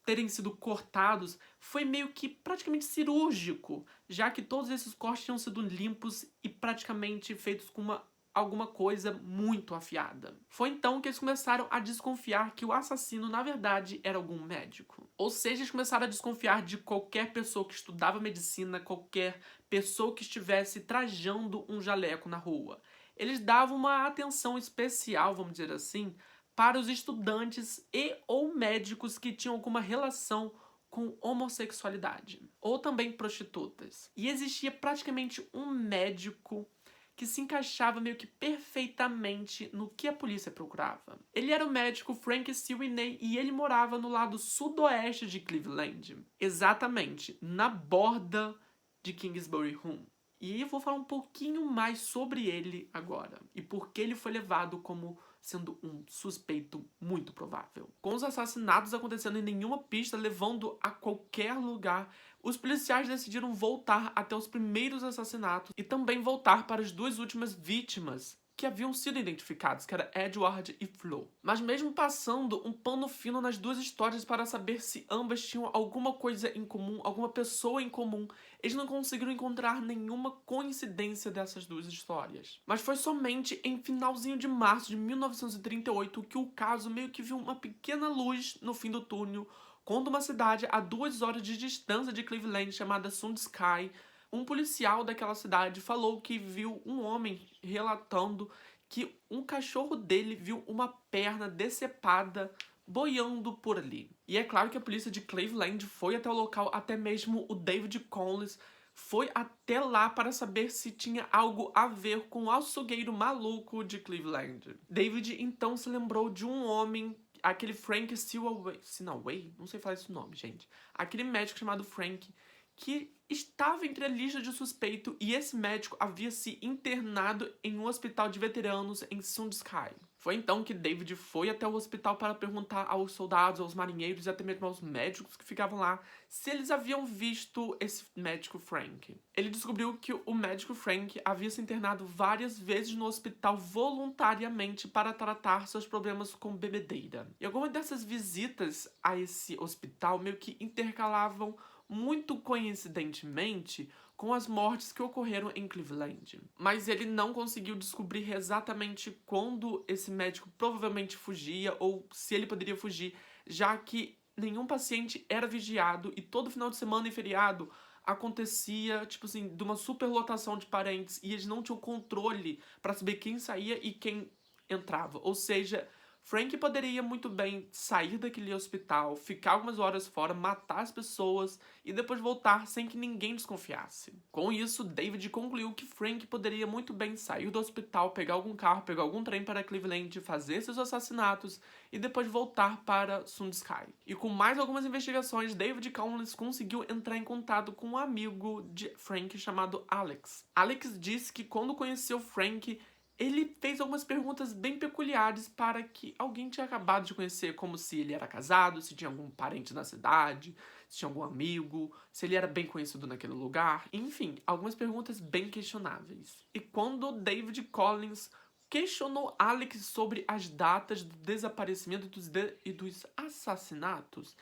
[SPEAKER 1] terem sido cortados, foi meio que praticamente cirúrgico, já que todos esses cortes tinham sido limpos e praticamente feitos com alguma coisa muito afiada. Foi então que eles começaram a desconfiar que o assassino, na verdade, era algum médico. Ou seja, eles começaram a desconfiar de qualquer pessoa que estudava medicina, qualquer pessoa que estivesse trajando um jaleco na rua. Eles davam uma atenção especial, vamos dizer assim, para os estudantes e ou médicos que tinham alguma relação com homossexualidade, ou também prostitutas. E existia praticamente um médico que se encaixava meio que perfeitamente no que a polícia procurava. Ele era o médico Frank Sweeney e ele morava no lado sudoeste de Cleveland, exatamente na borda de Kingsbury Home. E eu vou falar um pouquinho mais sobre ele agora e por que ele foi levado como sendo um suspeito muito provável. Com os assassinatos acontecendo e nenhuma pista levando a qualquer lugar, os policiais decidiram voltar até os primeiros assassinatos e também voltar para as duas últimas vítimas que haviam sido identificados, que era Edward e Flo. Mas mesmo passando um pano fino nas duas histórias para saber se ambas tinham alguma coisa em comum, alguma pessoa em comum, eles não conseguiram encontrar nenhuma coincidência dessas duas histórias. Mas foi somente em finalzinho de março de 1938 que o caso meio que viu uma pequena luz no fim do túnel, quando uma cidade a 2 horas de distância de Cleveland, chamada Sky, um policial daquela cidade falou que viu um homem relatando que um cachorro dele viu uma perna decepada boiando por ali. E é claro que a polícia de Cleveland foi até o local, até mesmo o David Collins foi até lá para saber se tinha algo a ver com o açougueiro maluco de Cleveland. David então se lembrou de um homem, aquele Frank Sinaway, não sei falar esse nome, gente. Aquele médico chamado Frank, que estava entre a lista de suspeito, e esse médico havia se internado em um hospital de veteranos em Sky. Foi então que David foi até o hospital para perguntar aos soldados, aos marinheiros e até mesmo aos médicos que ficavam lá se eles haviam visto esse médico Frank. Ele descobriu que o médico Frank havia se internado várias vezes no hospital voluntariamente para tratar seus problemas com bebedeira. E algumas dessas visitas a esse hospital meio que intercalavam muito coincidentemente com as mortes que ocorreram em Cleveland. Mas ele não conseguiu descobrir exatamente quando esse médico provavelmente fugia ou se ele poderia fugir, já que nenhum paciente era vigiado e todo final de semana e feriado acontecia, tipo assim, de uma superlotação de parentes e eles não tinham controle para saber quem saía e quem entrava. Ou seja, Frank poderia muito bem sair daquele hospital, ficar algumas horas fora, matar as pessoas e depois voltar sem que ninguém desconfiasse. Com isso, David concluiu que Frank poderia muito bem sair do hospital, pegar algum carro, pegar algum trem para Cleveland, fazer seus assassinatos e depois voltar para Sky. E com mais algumas investigações, David Collins conseguiu entrar em contato com um amigo de Frank chamado Alex. Alex disse que quando conheceu Frank, ele fez algumas perguntas bem peculiares para que alguém tinha acabado de conhecer, como se ele era casado, se tinha algum parente na cidade, se tinha algum amigo, se ele era bem conhecido naquele lugar. Enfim, algumas perguntas bem questionáveis. E quando David Collins questionou Alex sobre as datas do desaparecimento e dos assassinatos,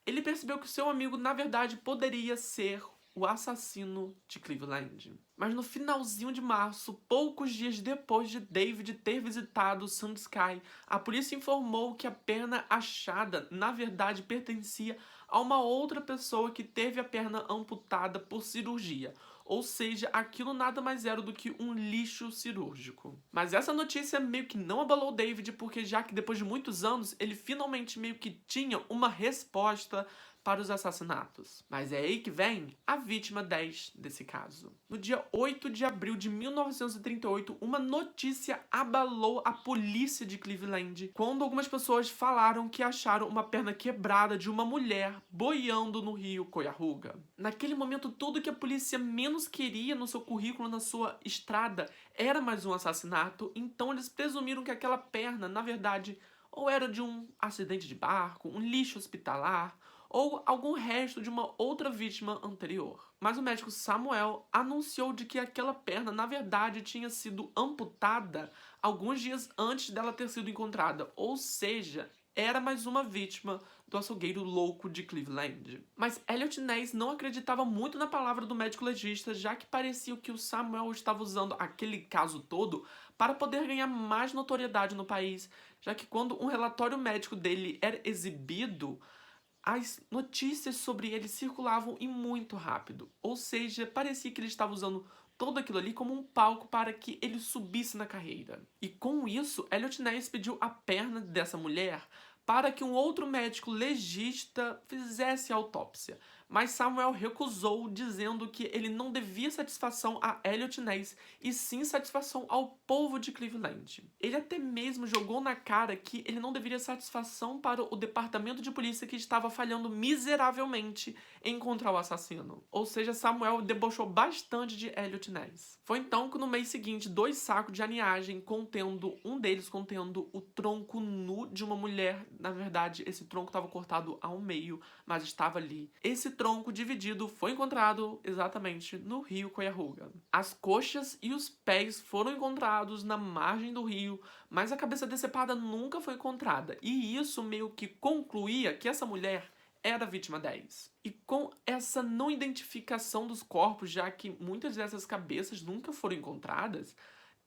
[SPEAKER 1] ele percebeu que seu amigo, na verdade, poderia ser o assassino de Cleveland. Mas no finalzinho de março, poucos dias depois de David ter visitado Sand Sky, a polícia informou que a perna achada, na verdade, pertencia a uma outra pessoa que teve a perna amputada por cirurgia. Ou seja, aquilo nada mais era do que um lixo cirúrgico. Mas essa notícia meio que não abalou David, porque já que depois de muitos anos, ele finalmente meio que tinha uma resposta para os assassinatos. Mas é aí que vem a vítima 10 desse caso. No dia 8 de abril de 1938, uma notícia abalou a polícia de Cleveland quando algumas pessoas falaram que acharam uma perna quebrada de uma mulher boiando no rio Cuyahoga. Naquele momento, tudo que a polícia menos queria no seu currículo, na sua estrada, era mais um assassinato, então eles presumiram que aquela perna, na verdade, ou era de um acidente de barco, um lixo hospitalar, ou algum resto de uma outra vítima anterior. Mas o médico Samuel anunciou de que aquela perna, na verdade, tinha sido amputada alguns dias antes dela ter sido encontrada, ou seja, era mais uma vítima do açougueiro louco de Cleveland. Mas Elliot Ness não acreditava muito na palavra do médico legista, já que parecia que o Samuel estava usando aquele caso todo para poder ganhar mais notoriedade no país, já que quando um relatório médico dele era exibido, as notícias sobre ele circulavam e muito rápido. Ou seja, parecia que ele estava usando todo aquilo ali como um palco para que ele subisse na carreira. E com isso, Elliot Ness pediu a perna dessa mulher para que um outro médico legista fizesse a autópsia. Mas Samuel recusou, dizendo que ele não devia satisfação a Elliot Ness, e sim satisfação ao povo de Cleveland. Ele até mesmo jogou na cara que ele não deveria satisfação para o departamento de polícia, que estava falhando miseravelmente em encontrar o assassino. Ou seja, Samuel debochou bastante de Elliot Ness. Foi então que no mês seguinte, 2 sacos de aninhagem um deles contendo o tronco nu de uma mulher. Na verdade, esse tronco estava cortado ao meio, mas estava ali. Esse tronco dividido foi encontrado exatamente no rio Cuyahoga. As coxas e os pés foram encontrados na margem do rio, mas a cabeça decepada nunca foi encontrada. E isso meio que concluía que essa mulher era a vítima 10. E com essa não identificação dos corpos, já que muitas dessas cabeças nunca foram encontradas,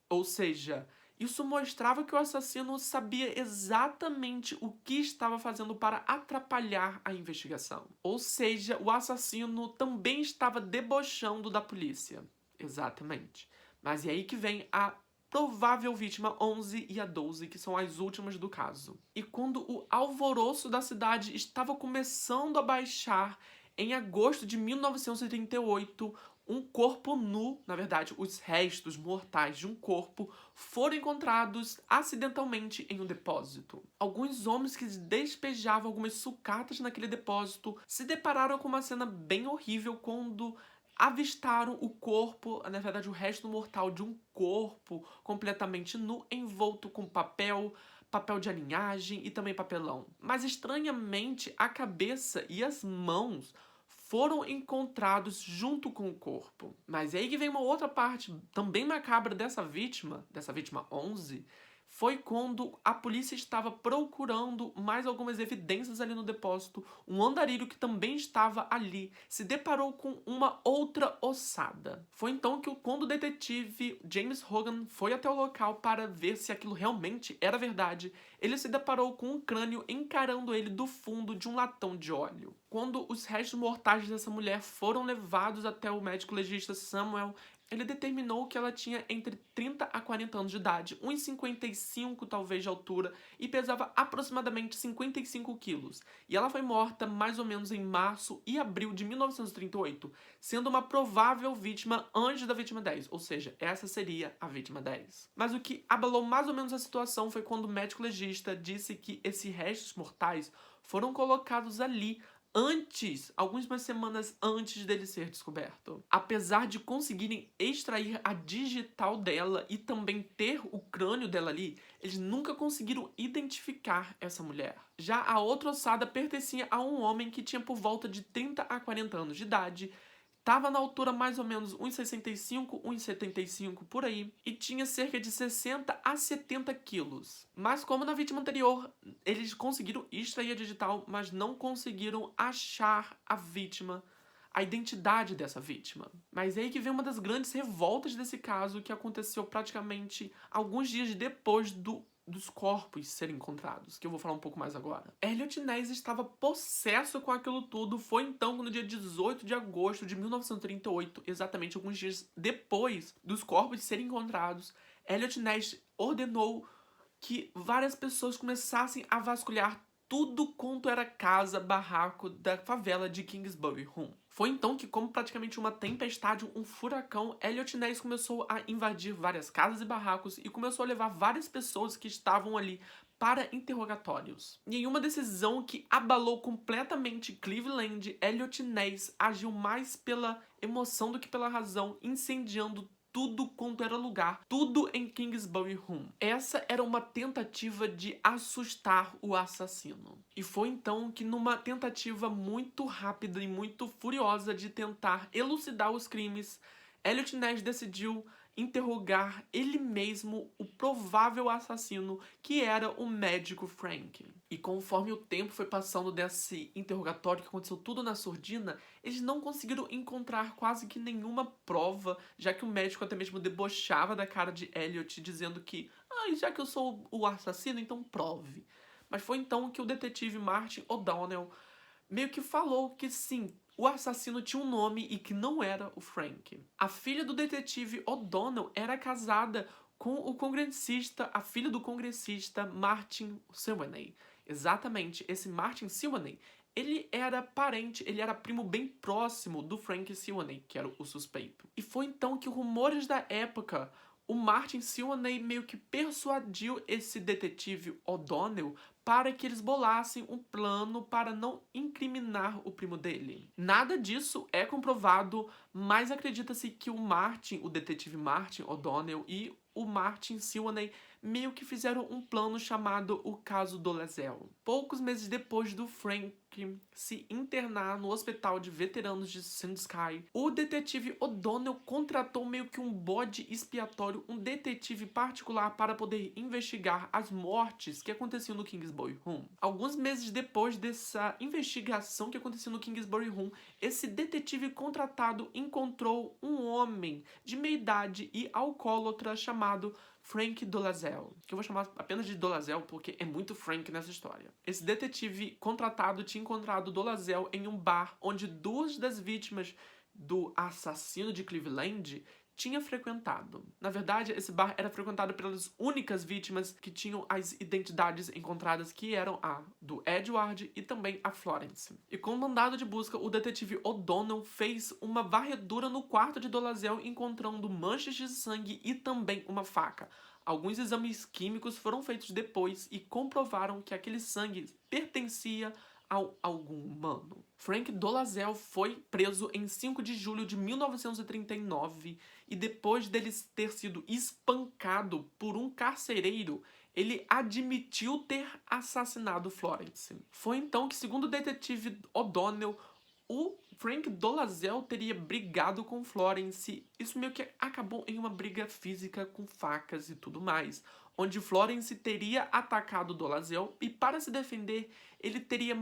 [SPEAKER 1] ou seja, isso mostrava que o assassino sabia exatamente o que estava fazendo para atrapalhar a investigação. Ou seja, o assassino também estava debochando da polícia. Exatamente. Mas é aí que vem a provável vítima 11 e a 12, que são as últimas do caso. E quando o alvoroço da cidade estava começando a baixar, em agosto de 1938, um corpo nu, na verdade, os restos mortais de um corpo, foram encontrados acidentalmente em um depósito. Alguns homens que despejavam algumas sucatas naquele depósito se depararam com uma cena bem horrível quando avistaram o corpo, na verdade, o resto mortal de um corpo completamente nu, envolto com papel de aninhagem e também papelão. Mas, estranhamente, a cabeça e as mãos foram encontrados junto com o corpo. Mas aí que vem uma outra parte também macabra dessa vítima 11, foi quando a polícia estava procurando mais algumas evidências ali no depósito. Um andarilho que também estava ali se deparou com uma outra ossada. Foi então que quando o detetive James Hogan foi até o local para ver se aquilo realmente era verdade, ele se deparou com um crânio encarando ele do fundo de um latão de óleo. Quando os restos mortais dessa mulher foram levados até o médico legista Samuel, ele determinou que ela tinha entre 30 a 40 anos de idade, 1,55 talvez de altura, e pesava aproximadamente 55 quilos. E ela foi morta mais ou menos em março e abril de 1938, sendo uma provável vítima antes da vítima 10, ou seja, essa seria a vítima 10. Mas o que abalou mais ou menos a situação foi quando o médico legista disse que esses restos mortais foram colocados ali algumas semanas antes dele ser descoberto. Apesar de conseguirem extrair a digital dela e também ter o crânio dela ali, eles nunca conseguiram identificar essa mulher. Já a outra ossada pertencia a um homem que tinha por volta de 30 a 40 anos de idade, estava na altura mais ou menos 1,65, 1,75 por aí, e tinha cerca de 60 a 70 quilos. Mas como na vítima anterior, eles conseguiram extrair a digital, mas não conseguiram achar a vítima a identidade dessa vítima. Mas é aí que vem uma das grandes revoltas desse caso, que aconteceu praticamente alguns dias depois dos corpos serem encontrados, que eu vou falar um pouco mais agora. Elliot Ness estava possesso com aquilo tudo. Foi então que no dia 18 de agosto de 1938, exatamente alguns dias depois dos corpos serem encontrados, Elliot Ness ordenou que várias pessoas começassem a vasculhar tudo quanto era casa, barraco da favela de Kingsbury Run. Foi então que, como praticamente uma tempestade, um furacão, Elliot Ness começou a invadir várias casas e barracos e começou a levar várias pessoas que estavam ali para interrogatórios. E em uma decisão que abalou completamente Cleveland, Elliot Ness agiu mais pela emoção do que pela razão, incendiando tudo quanto era lugar, tudo em Kingsbury Run. Essa era uma tentativa de assustar o assassino. E foi então que, numa tentativa muito rápida e muito furiosa de tentar elucidar os crimes, Elliot Ness decidiu interrogar ele mesmo, o provável assassino, que era o médico Frank. E conforme o tempo foi passando desse interrogatório, que aconteceu tudo na surdina, eles não conseguiram encontrar quase que nenhuma prova, já que o médico até mesmo debochava da cara de Elliot, dizendo que, já que eu sou o assassino, então prove. Mas foi então que o detetive Martin O'Donnell meio que falou que sim, o assassino tinha um nome e que não era o Frank. A filha do detetive O'Donnell era casada com o congressista, a filha do congressista Martin Sweeney. Exatamente, esse Martin Sweeney, ele era parente, ele era primo bem próximo do Frank Sweeney, que era o suspeito. E foi então que rumores da época, o Martin Sweeney meio que persuadiu esse detetive O'Donnell para que eles bolassem um plano para não incriminar o primo dele. Nada disso é comprovado, mas acredita-se que o detetive Martin O'Donnell e o Martin Sweeney meio que fizeram um plano chamado o caso Dolezal. Poucos meses depois do Frank se internar no hospital de veteranos de Sandusky, o detetive O'Donnell contratou meio que um bode expiatório, um detetive particular para poder investigar as mortes que aconteciam no Kingsbury Run. Alguns meses depois dessa investigação que aconteceu no Kingsbury Run, esse detetive contratado encontrou um homem de meia idade e alcoólatra chamado Frank Dolezal, que eu vou chamar apenas de Dolezal porque é muito Frank nessa história. Esse detetive contratado tinha encontrado Dolezal em um bar onde duas das vítimas do assassino de Cleveland tinha frequentado. Na verdade, esse bar era frequentado pelas únicas vítimas que tinham as identidades encontradas, que eram a do Edward e também a Florence. E com o mandado de busca, o detetive O'Donnell fez uma varredura no quarto de Dolezal, encontrando manchas de sangue e também uma faca. Alguns exames químicos foram feitos depois e comprovaram que aquele sangue pertencia a algum humano. Frank Dolezal foi preso em 5 de julho de 1939 e depois dele ter sido espancado por um carcereiro, ele admitiu ter assassinado Florence. Foi então que, segundo o detetive O'Donnell, o Frank Dolezal teria brigado com Florence. Isso meio que acabou em uma briga física com facas e tudo mais, onde Florence teria atacado Dolezal e, para se defender, ele teria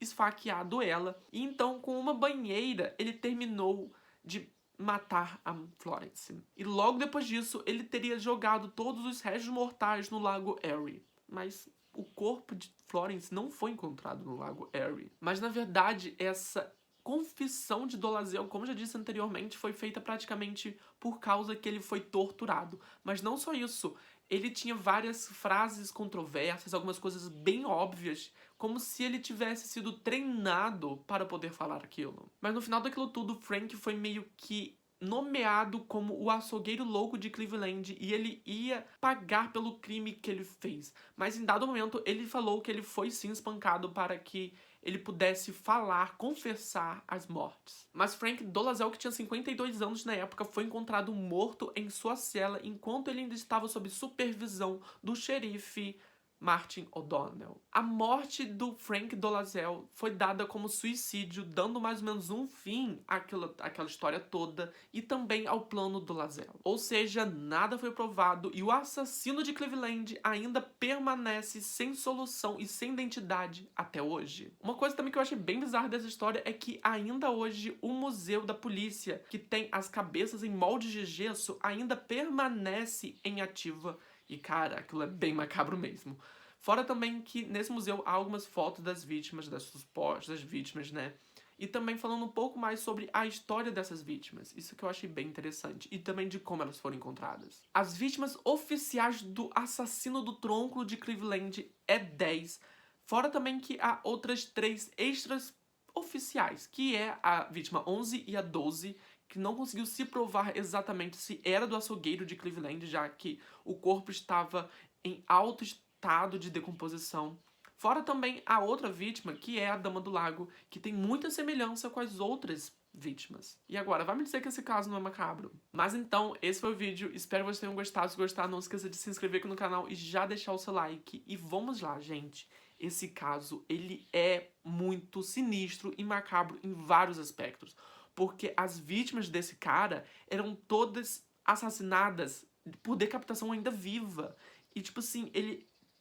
[SPEAKER 1] esfaqueado ela. E então, com uma banheira, ele terminou de matar a Florence. E logo depois disso, ele teria jogado todos os restos mortais no lago Erie. Mas o corpo de Florence não foi encontrado no lago Erie. Mas, na verdade, essa confissão de Dolezal, como já disse anteriormente, foi feita praticamente por causa que ele foi torturado. Mas não só isso, ele tinha várias frases controversas, algumas coisas bem óbvias, como se ele tivesse sido treinado para poder falar aquilo. Mas no final daquilo tudo, Frank foi meio que nomeado como o açougueiro louco de Cleveland e ele ia pagar pelo crime que ele fez. Mas em dado momento ele falou que ele foi sim espancado para que ele pudesse falar, confessar as mortes. Mas Frank Dolezal, que tinha 52 anos na época, foi encontrado morto em sua cela enquanto ele ainda estava sob supervisão do xerife Martin O'Donnell. A morte do Frank Dolezal foi dada como suicídio, dando mais ou menos um fim àquela história toda e também ao plano Dolezal. Ou seja, nada foi provado e o assassino de Cleveland ainda permanece sem solução e sem identidade até hoje. Uma coisa também que eu achei bem bizarra dessa história é que ainda hoje o Museu da Polícia, que tem as cabeças em moldes de gesso, ainda permanece em ativa. E, cara, aquilo é bem macabro mesmo. Fora também que nesse museu há algumas fotos das vítimas, das supostas vítimas, né? E também falando um pouco mais sobre a história dessas vítimas. Isso que eu achei bem interessante. E também de como elas foram encontradas. As vítimas oficiais do assassino do tronco de Cleveland é 10. Fora também que há outras 3 extras oficiais, que é a vítima 11 e a 12, que não conseguiu se provar exatamente se era do açougueiro de Cleveland, já que o corpo estava em alto estado de decomposição. Fora também a outra vítima, que é a Dama do Lago, que tem muita semelhança com as outras vítimas. E agora, vai me dizer que esse caso não é macabro? Mas então, esse foi o vídeo. Espero que vocês tenham gostado. Se gostar, não esqueça de se inscrever aqui no canal e já deixar o seu like. E vamos lá, gente. Esse caso, ele é muito sinistro e macabro em vários aspectos. Porque as vítimas desse cara eram todas assassinadas por decapitação ainda viva. E, tipo assim,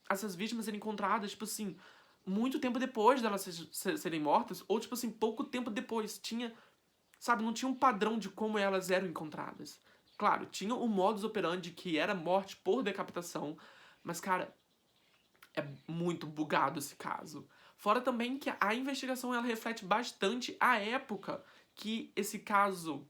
[SPEAKER 1] essas vítimas eram encontradas, tipo assim, muito tempo depois delas serem mortas, ou, tipo assim, pouco tempo depois. Sabe, não tinha um padrão de como elas eram encontradas. Claro, tinha o modus operandi, que era morte por decapitação, mas, cara, é muito bugado esse caso. Fora também que a investigação ela reflete bastante a época que esse caso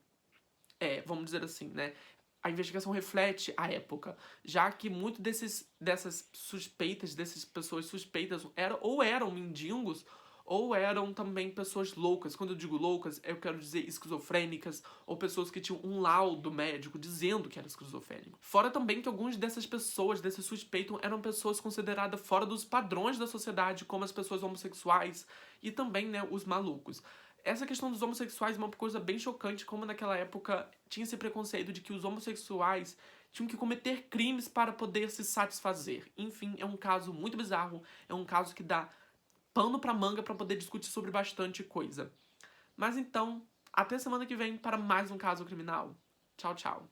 [SPEAKER 1] vamos dizer assim, né? A investigação reflete a época, já que muito dessas suspeitas, dessas pessoas suspeitas, eram mendigos, ou eram também pessoas loucas. Quando eu digo loucas, eu quero dizer esquizofrênicas, ou pessoas que tinham um laudo médico dizendo que era esquizofrênico. Fora também que algumas dessas pessoas, desses suspeitos, eram pessoas consideradas fora dos padrões da sociedade, como as pessoas homossexuais e também, né, os malucos. Essa questão dos homossexuais é uma coisa bem chocante, como naquela época tinha esse preconceito de que os homossexuais tinham que cometer crimes para poder se satisfazer. Enfim, é um caso muito bizarro, é um caso que dá pano pra manga para poder discutir sobre bastante coisa. Mas então, até semana que vem para mais um caso criminal. Tchau, tchau.